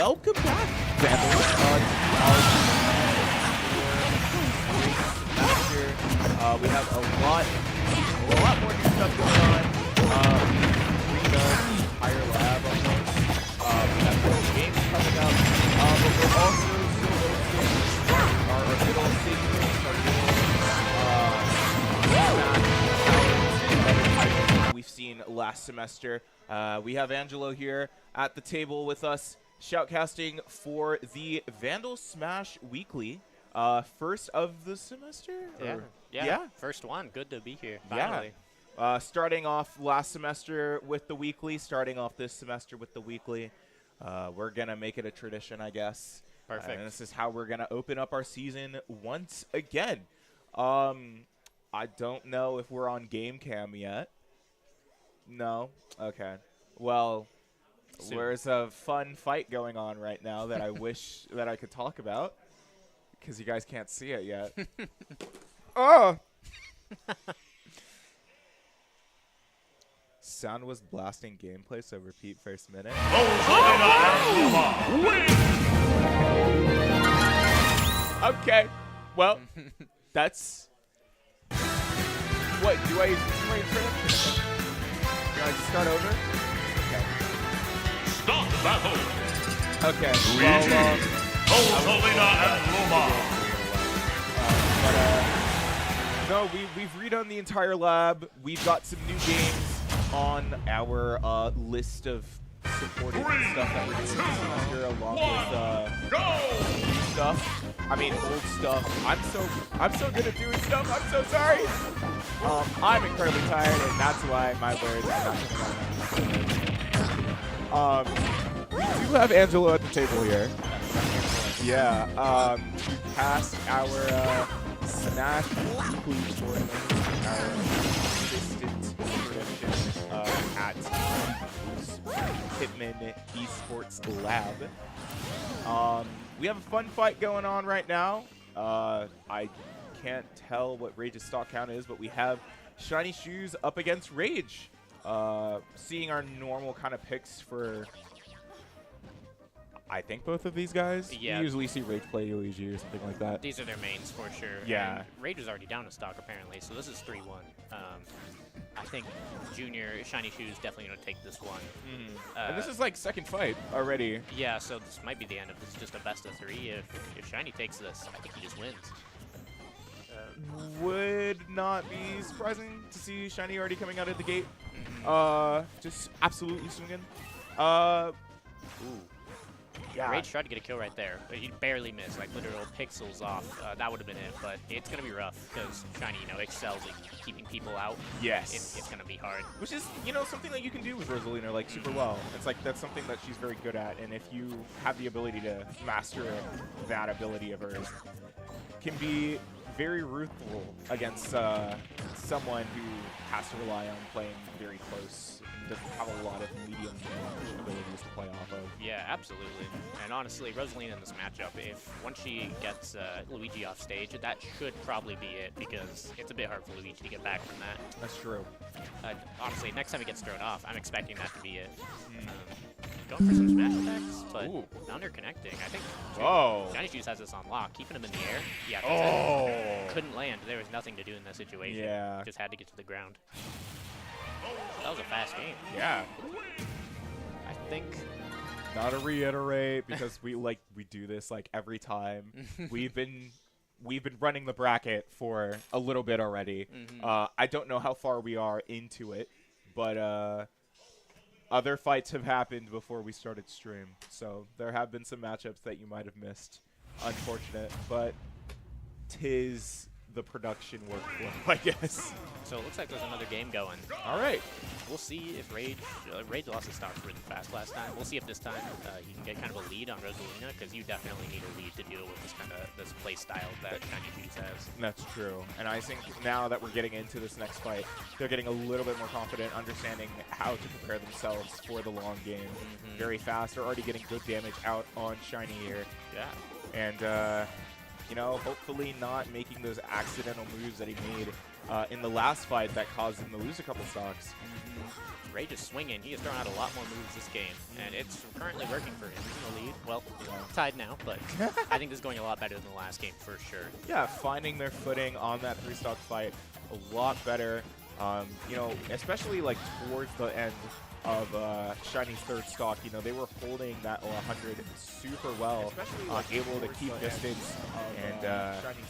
welcome back, Vandals. We have a lot more new stuff going on. Redone the entire lab almost. We have more games coming up, but we're also still hosting our middle sequence, our we've seen last semester. We have Angelo here at the table with us, shoutcasting for the Vandal Smash Weekly. First of the semester? Yeah. First one. Good to be here. Finally. Yeah. Starting off last semester with the weekly, starting off this semester with the weekly. We're going to make it a tradition, I guess. Perfect. And this is how we're going to open up our season once again. I don't know if we're on game cam yet. No? Okay. Well, there's a fun fight going on right now that I wish that I could talk about, because you guys can't see it yet. Oh! Sound was blasting gameplay, so repeat first minute. Okay. Well, that's... What, do I turn? Do I just start over? Okay. Start battle. Okay. No, we've redone the entire lab. We've got some new games on our list of supporting stuff that we're doing this semester, along with new stuff. I mean, old stuff. I'm so good at doing stuff. I'm so sorry. I'm incredibly tired, and that's why my words are not coming out. We do have Angelo at the table here. Yeah. We passed our Smash Weekly tournament, our assistant tradition at Hitman Esports Lab. We have a fun fight going on right now. I can't tell what Rage's stock count is, but we have Shiny Shoes up against Rage. Seeing our normal kind of picks for, I think, both of these guys. Yeah. You usually see Rage play Luigi or something like that. These are their mains for sure. Yeah. And Rage is already down to stock apparently, so this is 3-1. I think Junior Shiny Shoes definitely going to take this one. And this is like second fight already. Yeah, so this might be the end of this. Just a best of 3. If Shiny takes this, I think he just wins. Would not be surprising to see Shiny already coming out of the gate. Just absolutely swinging. Yeah. Rage tried to get a kill right there, but he barely missed, like literal pixels off. That would have been it, but it's going to be rough because Shiny, excels at keeping people out. Yes. It's going to be hard. Which is, something that you can do with Rosalina, like, super well. It's like, that's something that she's very good at, and if you have the ability to master that ability of hers, can be very ruthless against someone who has to rely on playing very close and doesn't have a lot of medium abilities to play off of. Yeah, absolutely. And honestly, Rosalina in this matchup, once she gets Luigi off stage, that should probably be it, because it's a bit hard for Luigi to get back from that. That's true. Honestly, next time he gets thrown off, I'm expecting that to be it. Going for some smash attacks, but under connecting. I think Shiny Shoes has this on lock. Keeping him in the air. Yeah. Couldn't land. There was nothing to do in that situation. Yeah. Just had to get to the ground. That was a fast game. Yeah. I think. Not to reiterate, because we do this like every time. We've been running the bracket for a little bit already. I don't know how far we are into it, but other fights have happened before we started stream, so there have been some matchups that you might have missed. Unfortunate, but 'tis the production workflow, I guess. So it looks like there's another game going. All right. We'll see if Rage lost his stocks really fast last time. We'll see if this time you can get kind of a lead on Rosalina, because you definitely need a lead to deal with this play style that Shiny Shoes has. That's true. And I think now that we're getting into this next fight, they're getting a little bit more confident, understanding how to prepare themselves for the long game very fast. They're already getting good damage out on Shiny here. Yeah. And you know, hopefully not making those accidental moves that he made in the last fight that caused him to lose a couple stocks. Rage is swinging. He has thrown out a lot more moves this game, and it's currently working for him. He's in the lead. Well, tied now, but I think this is going a lot better than the last game for sure. Yeah, finding their footing on that 3-stock fight a lot better. You know, especially like towards the end of Shiny's 3rd stock, you know, they were holding that 100 super well, able to keep distance and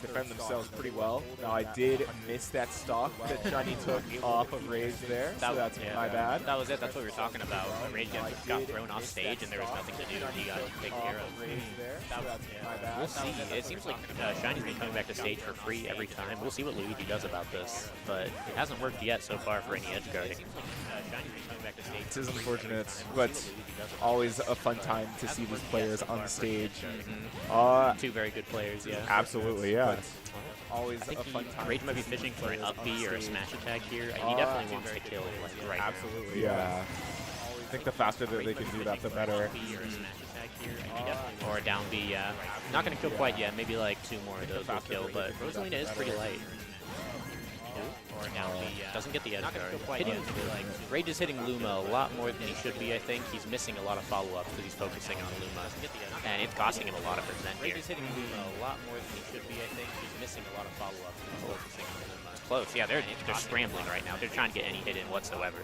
defend themselves pretty well. Now, I did miss that stock that Shiny took off of Rage there, so that's my bad. That was it. That's what we were talking about. Rage got thrown off stage, and there was nothing to do. He got taken care of. We'll see. It seems like Shiny's been coming back to stage for free every time. We'll see what Luigi does about this, but it hasn't worked yet so far for any edge guarding. It is unfortunate, but always a fun time to see these players on the stage. Two very good players, yeah. Absolutely, yeah. Always a fun time. Rage might be fishing for an up B or a smash attack here. He definitely wants to kill like right Absolutely, yeah. I think the faster that they can do that, the better. Or a down B, yeah. Not going to kill quite yet. Maybe like 2 more of those will kill, but Rosalina is pretty light. Or down B, doesn't get the edge guard. Rage is hitting Luma a lot more than he should be, I think. He's missing a lot of follow-ups because he's focusing on Luma. And it's costing him a lot of percent here. Rage is hitting Luma a lot more than he should be, I think. He's missing a lot of follow-ups because he's focusing on Luma. It's close. Yeah, they're scrambling right now. They're trying to get any hit in whatsoever.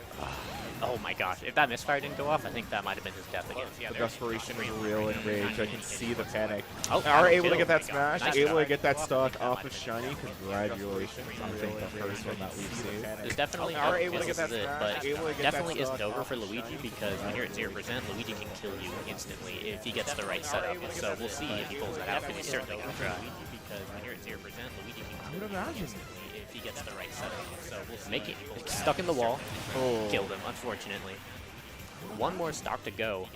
Oh my gosh. If that misfire didn't go off, I think that might have been his death again. Yeah, the desperation is real in Rage. I can see the panic. Oh, are able to get that smash, able to get that stock off of Shiny. Congratulations. I think the first one that we've seen. There's definitely are able to get that smash, but definitely isn't over for Luigi because when you're at 0%, Luigi can kill you instantly if he gets the right setup. So we'll see if he pulls that out because he's certainly going to try. Because when you're at 0%, Luigi can kill you if he gets the right setup. So we'll see. Make it stuck in the wall. Killed him, unfortunately. One more stock to go.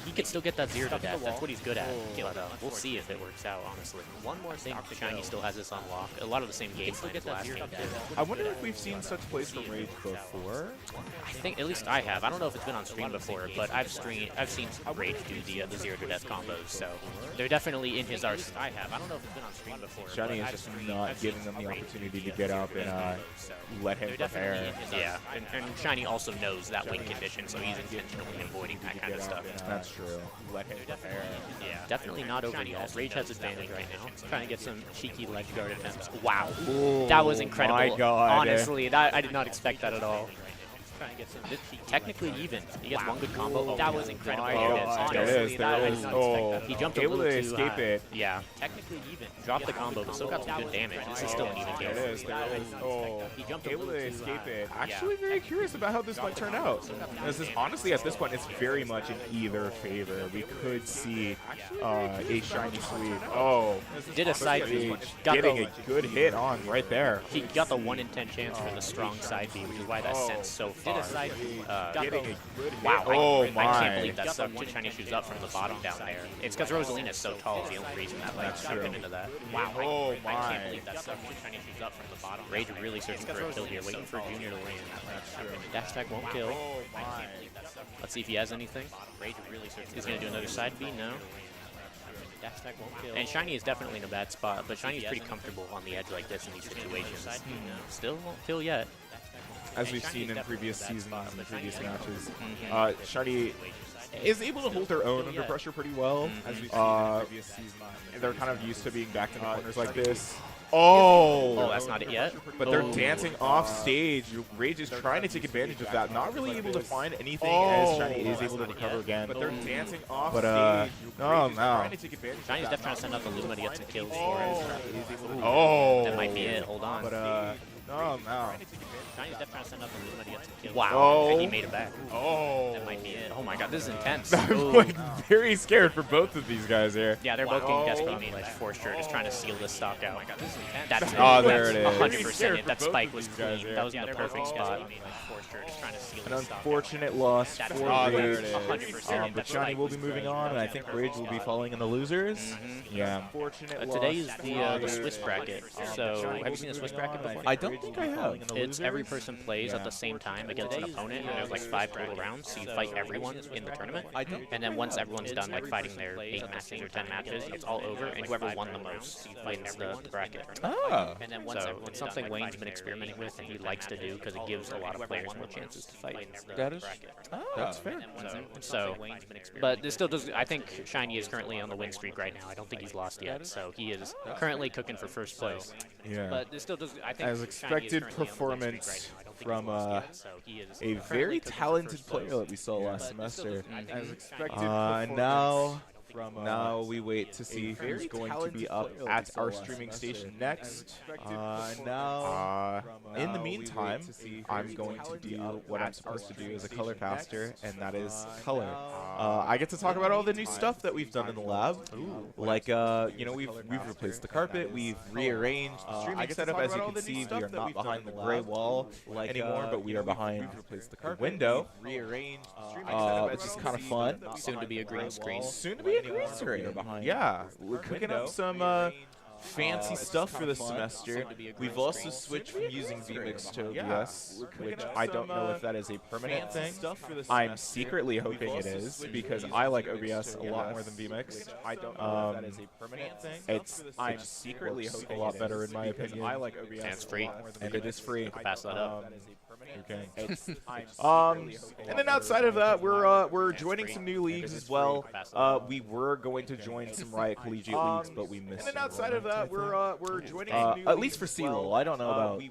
He could still get that 0 to death. That's what he's good at. But we'll see if it works out, honestly. One more stock. Shiny still has this on lock. A lot of the same game plan as last game. I wonder if we've seen such plays from Rage before. I think at least I have. I don't know if it's been on stream before, but I've seen Rage do the 0 to death combos. So they're definitely in his arsenal. I have. I don't know if it's been on stream before. Shiny is just not giving them the opportunity to get up and let him prepare. Yeah, and Shiny also knows that win condition, so he's intentionally avoiding that kind of stuff. That's true. Let him prepare. Yeah, definitely not over yet. Rage has advantage right now. Trying to get some cheeky ledge guard attempts. Wow, that was incredible. My God. Honestly, I did not expect that at all. Technically even. He gets one good combo. Oh, that was incredible. Honestly, he jumped a little too escape it. Yeah. Technically even. Dropped the combo, but still got some good damage. This is still an even game. He jumped able to escape it. Actually, very curious about how this might turn out. Honestly, at this point, it's very much in either favor. We could see a Shiny sweep. Oh, did a side B. Getting a good hit on right there. He got the 1 in 10 chance for the strong side B, which is why that sent so far. Did a side B. Getting a good hit. Wow, oh my. I can't believe that such Shiny shoots up from the bottom down there. It's because Rosalina is so tall is the only reason that like jumped into that. Wow, I can't believe that such Shiny shoots up from the bottom. Rage really searching for a kill here, waiting for Junior to land. Dash attack won't kill. Let's see if he has anything. Rage really searching. He's going to do another side B? No. And Shiny is definitely in a bad spot, but Shiny is pretty comfortable on the edge like this in these situations. Still won't kill yet. As we've seen in previous seasons and previous matches, Shiny is able to hold their own under pressure pretty well. As we've seen in previous seasons, they're kind of used to being back in the corners like this. Oh, that's not it yet. But they're dancing off stage. Rage is trying to take advantage of that. Not really able to find anything as Shiny is able to recover again. But they're dancing off stage. Oh, no. Shiny's definitely trying to send out the Luma to get some kills for it. Oh. That might be it. Hold on. But, oh, no. Shiny's definitely trying to send out the Luma to get some kills. Wow. Oh. And he made it back. Oh. That might be it. Oh, my God. This is intense. I'm like very scared for both of these guys here. Yeah, they're both getting desperate on the ledge for sure. Just trying to seal this stock out. Oh, my God. This is intense. That's there it is. 100% it. That spike was clean. That was in the perfect spot. An unfortunate loss for Rage. But Shiny will be moving on, and I think Rage will be falling in the losers. Yeah. Today is the Swiss bracket. So, have you seen the Swiss bracket before? I don't think I have. It's every person plays at the same time against an opponent, and there's like 5 total rounds, so you fight everyone in the tournament. And then once everyone's done like fighting their 8 matches or 10 matches, it's all over, and whoever won the most wins the bracket. And then once so it's something Wayne's been experimenting with, and he likes to do because it gives a lot of players more chances to fight. That's fair. But this still does. I think Shiny is currently on the win streak right now. I don't think he's lost yet, so he is currently cooking for first place. Yeah. But this still does. I think as expected performance from a very talented player that we saw last semester. As expected now we wait to see who's going to be up at our streaming station next. In the meantime, I'm going to do what I'm supposed to do as a color caster, and that is color. I get to talk about all the new stuff that we've done in the lab. Like, we've replaced the carpet, we've rearranged the streaming setup. As you can see, we are not behind the gray wall anymore, but we are behind the window, which is kind of fun. Soon to be a green screen. Soon to be a green screen. Yeah, we're cooking up some fancy stuff for this semester. We've also switched from using VMix to OBS, which I don't know if that is a permanent thing. I'm secretly hoping it is, because I like OBS a lot more than VMix. I don't know if that is a permanent thing. I'm secretly hoping a lot better in my opinion. I like OBS. And it's free. And it is free. Pass that up. Okay. And then outside of that, we're joining some new leagues as well. We were going to join some Riot Collegiate leagues, but we missed. And then outside of that, we're joining some new at least for CLOL. I don't know about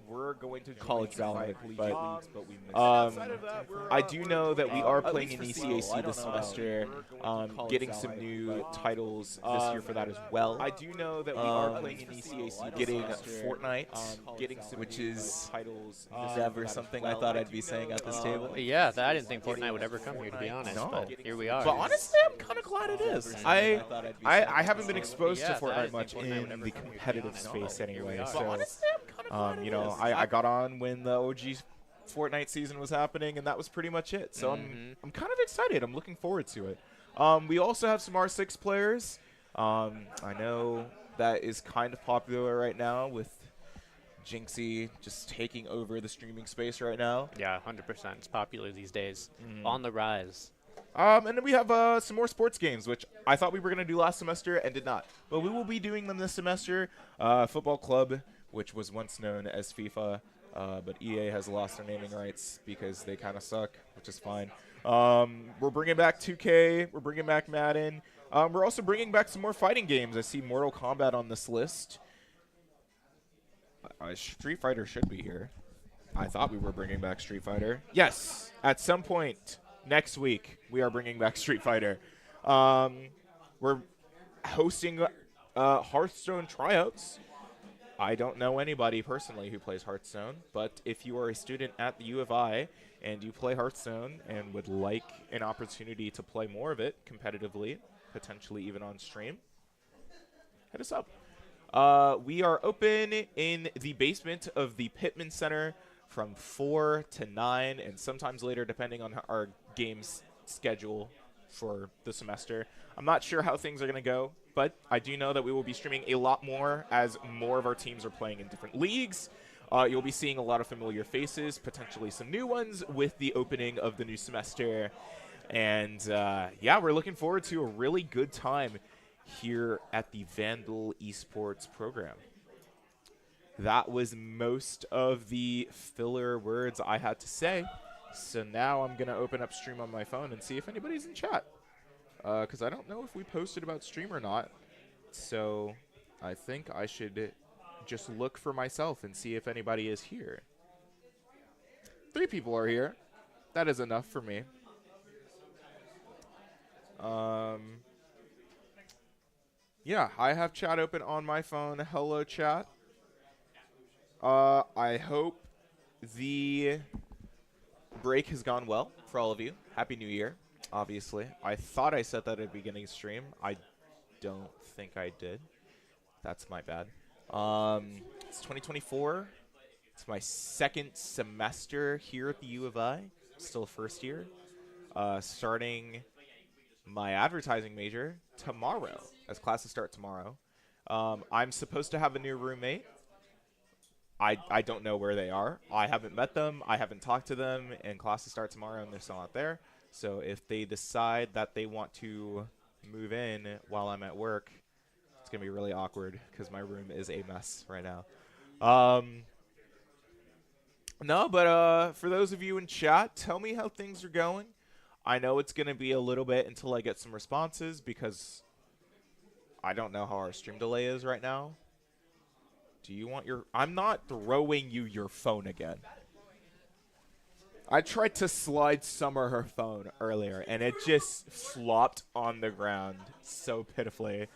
College Valley, but I do know that we are playing in ECAC this semester, getting some new titles this year for that as well. I do know that we are playing in ECAC, getting Fortnite, which is never something I thought I'd be saying at this table. Yeah, I didn't think Fortnite would ever come here, to be honest. No. But here we are. But honestly, I'm kind of glad it is. I haven't been exposed to Fortnite much in the competitive space anyway. So, I got on when the OG Fortnite season was happening, and that was pretty much it. So I'm kind of excited. I'm looking forward to it. We also have some R6 players. I know that is kind of popular right now with Jinxie just taking over the streaming space right now. Yeah, 100%. It's popular these days. On the rise. And then we have some more sports games, which I thought we were going to do last semester and did not. But we will be doing them this semester. Football Club, which was once known as FIFA, but EA has lost their naming rights because they kind of suck, which is fine. We're bringing back 2K. We're bringing back Madden. We're also bringing back some more fighting games. I see Mortal Kombat on this list. Street Fighter should be here. I thought we were bringing back Street Fighter. Yes, at some point next week, we are bringing back Street Fighter. We're hosting Hearthstone tryouts. I don't know anybody personally who plays Hearthstone, but if you are a student at the U of I and you play Hearthstone and would like an opportunity to play more of it competitively, potentially even on stream, hit us up. We are open in the basement of the Pittman Center from 4 to 9, and sometimes later, depending on our game's schedule for the semester. I'm not sure how things are going to go, but I do know that we will be streaming a lot more as more of our teams are playing in different leagues. You'll be seeing a lot of familiar faces, potentially some new ones with the opening of the new semester. And, yeah, we're looking forward to a really good time here at the Vandal Esports program. That was most of the filler words I had to say. So now I'm going to open up stream on my phone and see if anybody's in chat. Because I don't know if we posted about stream or not. So I think I should just look for myself and see if anybody is here. 3 people are here. That is enough for me. Yeah, I have chat open on my phone. Hello, chat. I hope the break has gone well for all of you. Happy New Year, obviously. I thought I said that at the beginning of stream. I don't think I did. That's my bad. It's 2024. It's my second semester here at the U of I. Still first year. Starting my advertising major tomorrow, as classes start tomorrow. I'm supposed to have a new roommate. I don't know where they are. I haven't met them. I haven't talked to them, and classes start tomorrow, and they're still not there. So if they decide that they want to move in while I'm at work, it's going to be really awkward because my room is a mess right now. No, but for those of you in chat, tell me how things are going. I know it's going to be a little bit until I get some responses because I don't know how our stream delay is right now. Do you want your... I'm not throwing you your phone again. I tried to slide Summer her phone earlier, and it just flopped on the ground so pitifully.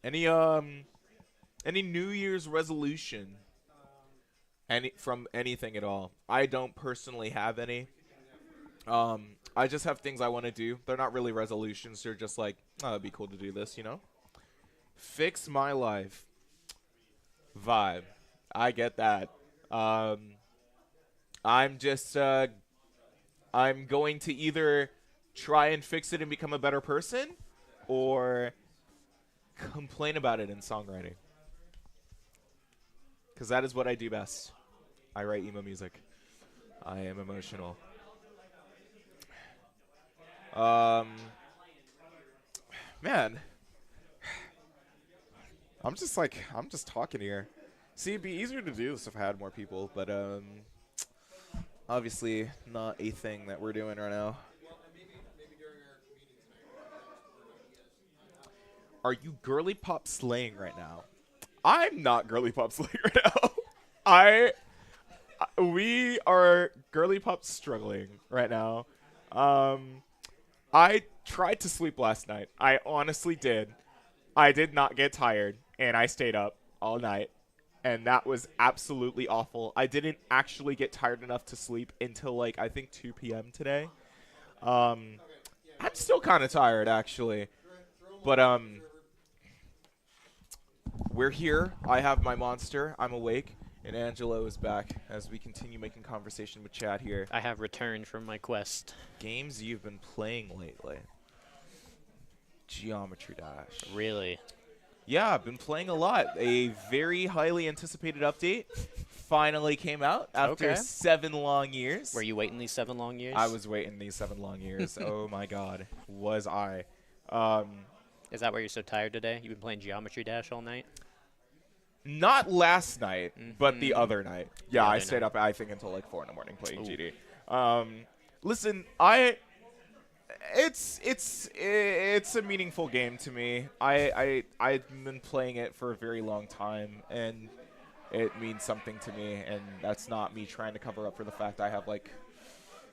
Any New Year's resolution? From anything at all? I don't personally have any. I just have things I want to do. They're not really resolutions. They're just like, oh, it'd be cool to do this, you know? Fix my life. Vibe. I get that. I'm just, I'm going to either try and fix it and become a better person or complain about it in songwriting. Because that is what I do best. I write emo music. I am emotional. Man, I'm just talking here. See, it'd be easier to do this if I had more people, but obviously not a thing that we're doing right now. Are you girly pop slaying right now? I'm not girly pop slaying right now. We are girly pop struggling right now. I tried to sleep last night. I honestly did. I did not get tired, and I stayed up all night, and that was absolutely awful. I didn't actually get tired enough to sleep until, like, I think 2 p.m. today. I'm still kind of tired, actually. But, we're here. I have my monster. I'm awake. And Angelo is back as we continue making conversation with chat here. I have returned from my quest. Games you've been playing lately. Geometry Dash. Really? Yeah, I've been playing a lot. A very highly anticipated update finally came out after 7 long years. Were you waiting these 7 long years? I was waiting these 7 long years. Oh my god. Was I. Is that why you're so tired today? You've been playing Geometry Dash all night? Not last night, but the other night. Yeah, I stayed up, I think, until like 4 in the morning playing GD. Listen, it's a meaningful game to me. I've been playing it for a very long time, and it means something to me. And that's not me trying to cover up for the fact I have like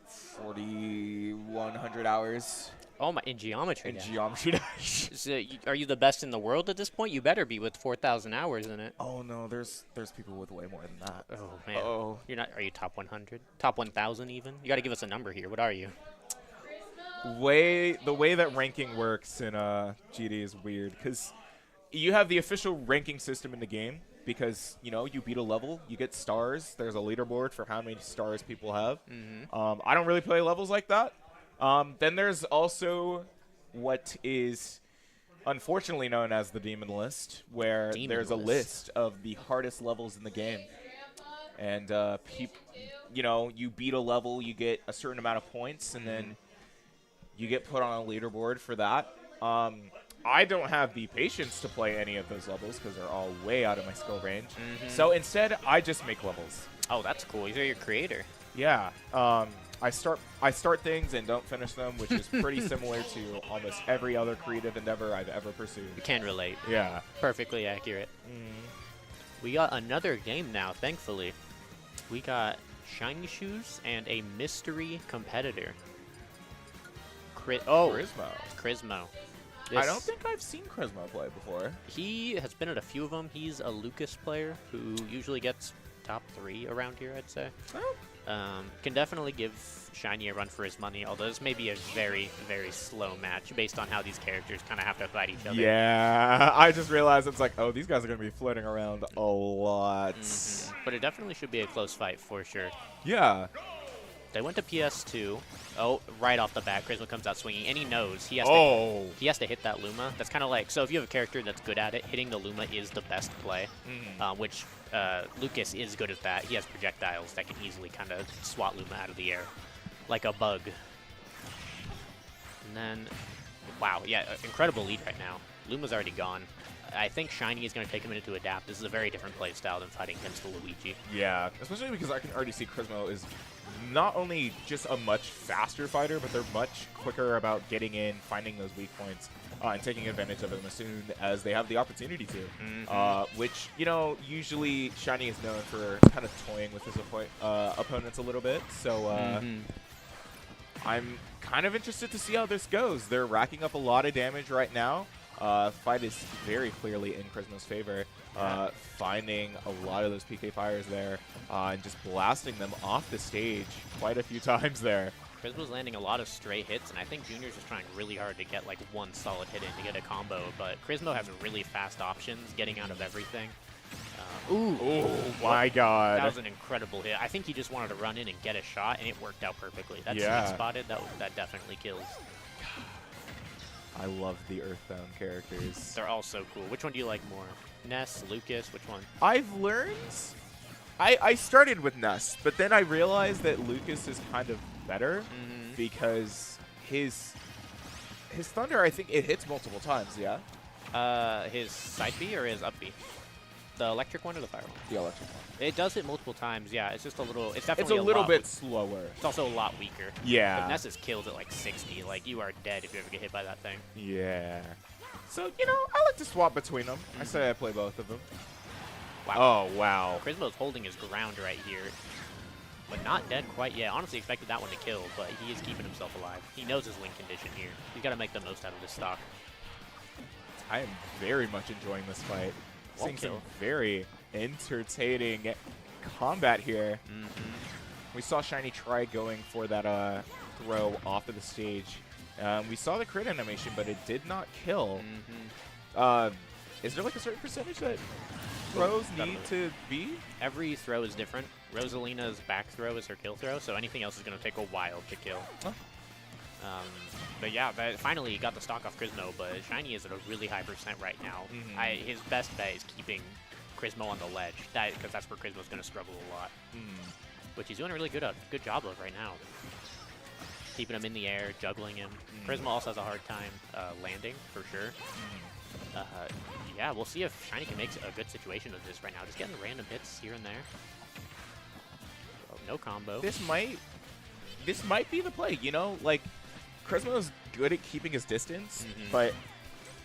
4,100 hours. Oh my! In Geometry Dash. Geometry Dash. So are you the best in the world at this point? You better be with 4,000 hours in it. Oh no, there's people with way more than that. Oh man. You're not. Are you top 100? Top 1,000 even? You got to give us a number here. What are you? The way that ranking works in GD is weird because you have the official ranking system in the game because you know you beat a level, you get stars. There's a leaderboard for how many stars people have. I don't really play levels like that. Then there's also what is unfortunately known as the Demon List, where there's a list of the hardest levels in the game. And, you know, you beat a level, you get a certain amount of points, and then you get put on a leaderboard for that. I don't have the patience to play any of those levels because they're all way out of my skill range. So instead, I just make levels. Oh, that's cool. You're your creator. Yeah. I start things and don't finish them, which is pretty similar to almost every other creative endeavor I've ever pursued. You can relate. Yeah. Perfectly accurate. We got another game now, thankfully. We got Shiny Shoes and a mystery competitor. Crismo. I don't think I've seen Crismo play before. He has been at a few of them. He's a Lucas player who usually gets top 3 around here, I'd say. Oh. Can definitely give Shiny a run for his money, although this may be a very, very slow match based on how these characters kind of have to fight each other. Yeah, I just realized it's like, oh, these guys are going to be flitting around a lot. But it definitely should be a close fight for sure. Yeah. They went to PS2. Oh, right off the bat, Charisma comes out swinging, and he knows he has to hit that Luma. That's kind of like, so if you have a character that's good at it, hitting the Luma is the best play, which Lucas is good at that. He has projectiles that can easily kind of swat Luma out of the air, like a bug. And then, wow, yeah, incredible lead right now. Luma's already gone. I think Shiny is going to take a minute to adapt. This is a very different play style than fighting against Luigi. Yeah, especially because I can already see Charisma is not only just a much faster fighter, but they're much quicker about getting in, finding those weak points, and taking advantage of them as soon as they have the opportunity to. Which, you know, usually Shiny is known for kind of toying with his opponents a little bit. So I'm kind of interested to see how this goes. They're racking up a lot of damage right now. Fight is very clearly in Charisma's favor, finding a lot of those PK fires there and just blasting them off the stage quite a few times there. Charisma's landing a lot of stray hits, and I think Junior's just trying really hard to get like one solid hit in to get a combo, but Charisma has really fast options getting out of everything. Oh my god. That was an incredible hit. I think he just wanted to run in and get a shot, and it worked out perfectly. That sweet spotted, that definitely kills. I love the Earthbound characters. They're all so cool. Which one do you like more? Ness, Lucas, which one? I've learned... I started with Ness, but then I realized that Lucas is kind of better because his Thunder, I think it hits multiple times, yeah? His side B or his up B? The electric one or the fire one? The electric one. It does hit multiple times, yeah. It's just a little... It's It's definitely a little bit slower. It's also a lot weaker. Yeah. But Ness's kills at like 60. Like, you are dead if you ever get hit by that thing. Yeah. So, you know, I like to swap between them. I say I play both of them. Wow. Oh, wow. Charisma's holding his ground right here. But not dead quite yet. Honestly expected that one to kill, but he is keeping himself alive. He knows his win condition here. He's got to make the most out of this stock. I am very much enjoying this fight. Seeing some very entertaining combat here. We saw Shiny try going for that throw off of the stage. We saw the crit animation, but it did not kill. Is there like a certain percentage that throws need to be? Every throw is different. Rosalina's back throw is her kill throw, so anything else is going to take a while to kill. But yeah, finally he got the stock off Charisma, but Shiny is at a really high percent right now. His best bet is keeping Charisma on the ledge, because that's where Charisma's going to struggle a lot. Which he's doing a really good job of right now. Keeping him in the air, juggling him. Charisma also has a hard time landing, for sure. Yeah, we'll see if Shiny can make a good situation of this right now. Just getting random hits here and there. Oh, no combo. This might be the play, you know? Like, Charisma is good at keeping his distance, but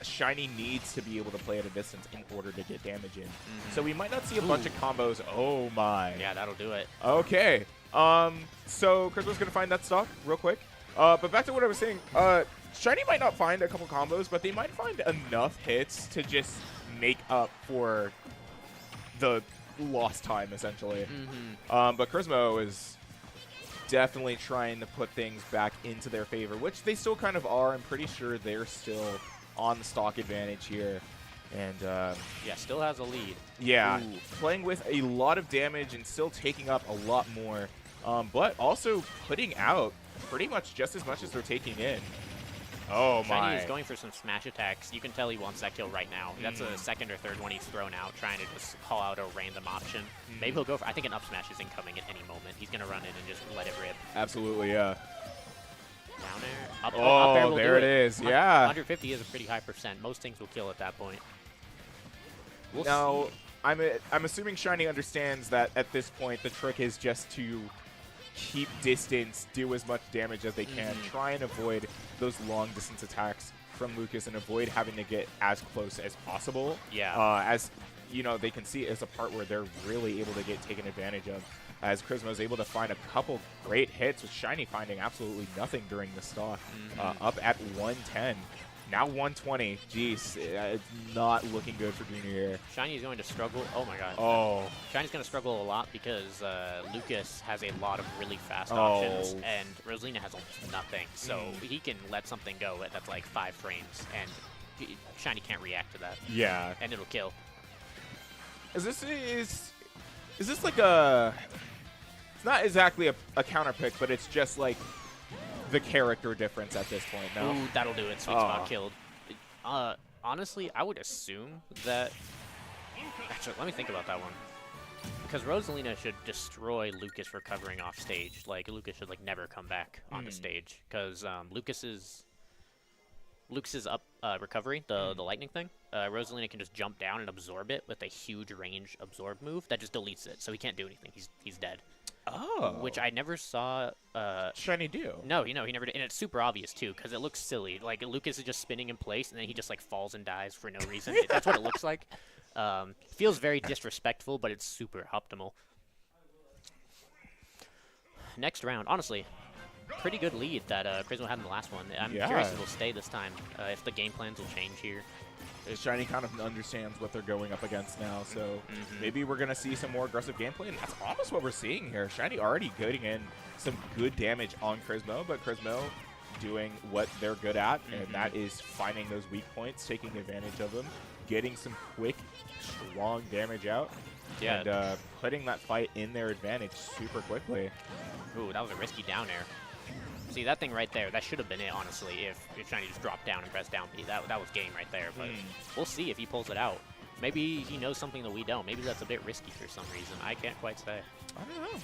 Shiny needs to be able to play at a distance in order to get damage in. So we might not see a bunch of combos. Oh my. Yeah, that'll do it. Okay. So Charisma's gonna find that stock real quick. But back to what I was saying. Shiny might not find a couple combos, but they might find enough hits to just make up for the lost time, essentially. But Charisma is definitely trying to put things back into their favor, which they still kind of are. I'm pretty sure they're still on the stock advantage here. And yeah, still has a lead. Yeah, playing with a lot of damage and still taking up a lot more, but also putting out pretty much just as much as they're taking in. Oh my. Shiny is going for some smash attacks. You can tell he wants that kill right now. That's a second or third one he's thrown out, trying to just call out a random option. Maybe he'll go for, I think an up smash is incoming at any moment. He's going to run in and just let it rip. Absolutely, yeah. Down air. Up air will there it is, yeah. 150 is a pretty high percent. Most things will kill at that point. We'll now, see. I'm assuming Shiny understands that at this point the trick is just to keep distance, do as much damage as they can, try and avoid those long distance attacks from Lucas and avoid having to get as close as possible. Yeah. As you know, they can see it as a part where they're really able to get taken advantage of, as Charisma is able to find a couple great hits, with Shiny finding absolutely nothing during the stock. Up at 110. Now 120. Jeez, it's not looking good for Junior here. Shiny is going to struggle. Oh my god. Oh. Shiny's going to struggle a lot because Lucas has a lot of really fast options, and Rosalina has almost nothing. So he can let something go that's like 5 frames, and Shiny can't react to that. Yeah. And it'll kill. Is this like a... It's not exactly a counter pick, but it's just like the character difference at this point. No? Ooh, that'll do it. Sweet spot killed. Honestly, I would assume that... Actually, let me think about that one. Because Rosalina should destroy Lucas for covering off stage. Like, Lucas should, like, never come back onto stage. Because Lucas's up recovery, the lightning thing, Rosalina can just jump down and absorb it with a huge range absorb move that just deletes it. So he can't do anything. He's dead. Oh. Which I never saw Shiny do. No, he never did. And it's super obvious, too, because it looks silly. Like, Lucas is just spinning in place, and then he just, like, falls and dies for no reason. That's what it looks like. Feels very disrespectful, but it's super optimal. Next round, honestly, pretty good lead that Chrismo had in the last one. I'm curious if it'll stay this time, if the game plans will change here. Shiny kind of understands what they're going up against now, so maybe we're going to see some more aggressive gameplay, and that's almost what we're seeing here. Shiny already getting in some good damage on Chrismo, but Chrismo doing what they're good at, and that is finding those weak points, taking advantage of them, getting some quick, strong damage out, and putting that fight in their advantage super quickly. Ooh, that was a risky down air. See, that thing right there, that should have been it, honestly, if Shiny just dropped down and pressed down B. That was game right there, but we'll see if he pulls it out. Maybe he knows something that we don't. Maybe that's a bit risky for some reason. I can't quite say. I don't know.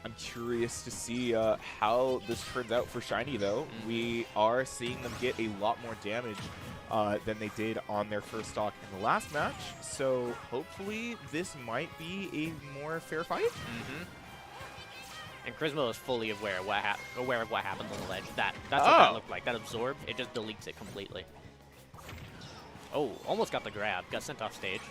I'm curious to see how this turns out for Shiny, though. We are seeing them get a lot more damage than they did on their first stock in the last match, so hopefully this might be a more fair fight. And Chrismo is fully aware of what happened on the ledge. That's what that looked like. That absorbed, it just deletes it completely. Oh, almost got the grab. Got sent off stage.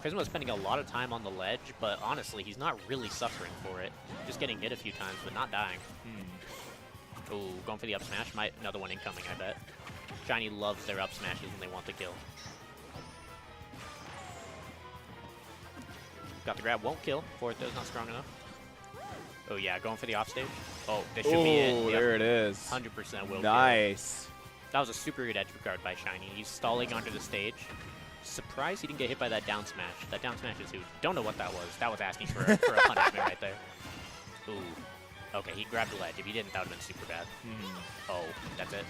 Chrismo is spending a lot of time on the ledge, but honestly, he's not really suffering for it. Just getting hit a few times, but not dying. Ooh, going for the up smash. Another one incoming, I bet. Shiny loves their up smashes when they want to kill. Got the grab, won't kill. Forward throw's not strong enough. Oh yeah, going for the offstage. Oh, this should be it. Oh, there it is. 100% will. Nice. That was a super good edge guard by Shiny. He's stalling onto the stage. Surprised he didn't get hit by that down smash. That down smash is huge. Don't know what that was. That was asking for a punishment right there. Ooh. Okay, he grabbed the ledge. If he didn't, that would have been super bad. Oh, that's it.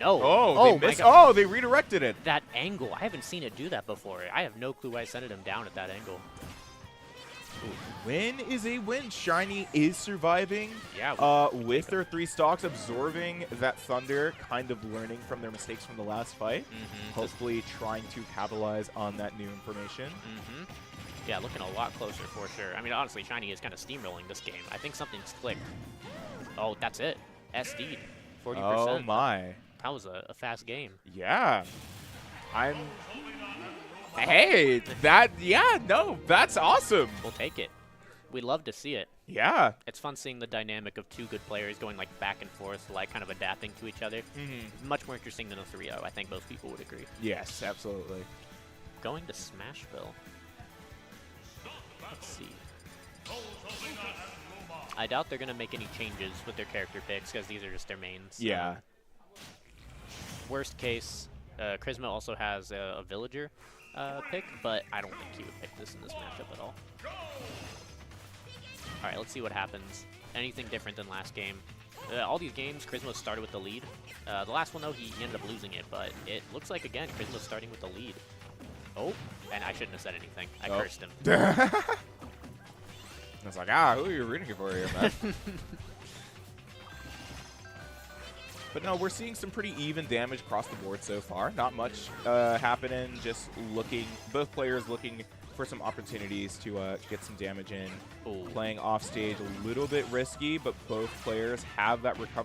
No. Oh, they missed. Oh, they redirected it. That angle. I haven't seen it do that before. I have no clue why I sent him down at that angle. Win is a win. Shiny is surviving with their 3 stocks, absorbing that thunder, kind of learning from their mistakes from the last fight. Hopefully trying to capitalize on that new information. Yeah, looking a lot closer for sure. I mean, honestly, Shiny is kind of steamrolling this game. I think something's clicked. Oh, that's it. SD'd. 40%. Oh, my. That was a fast game. Yeah. Hey, that's awesome. We'll take it. We love to see it. Yeah. It's fun seeing the dynamic of 2 good players going like back and forth, like kind of adapting to each other. Much more interesting than a 3-0. I think most people would agree. Yes, absolutely. Going to Smashville. Let's see. I doubt they're going to make any changes with their character picks because these are just their mains. Yeah. Worst case, Chrismo also has a villager pick, but I don't think he would pick this in this matchup at all. All right, let's see what happens. Anything different than last game? All these games, Chrismo started with the lead. The last one, though, he ended up losing it, but it looks like, again, Chrismo's starting with the lead. Oh, and I shouldn't have said anything. I cursed him. I was like, who are you rooting for here, man? But no, we're seeing some pretty even damage across the board so far. Not much happening, just both players looking for some opportunities to get some damage in. Playing off stage a little bit risky, but both players have that recovery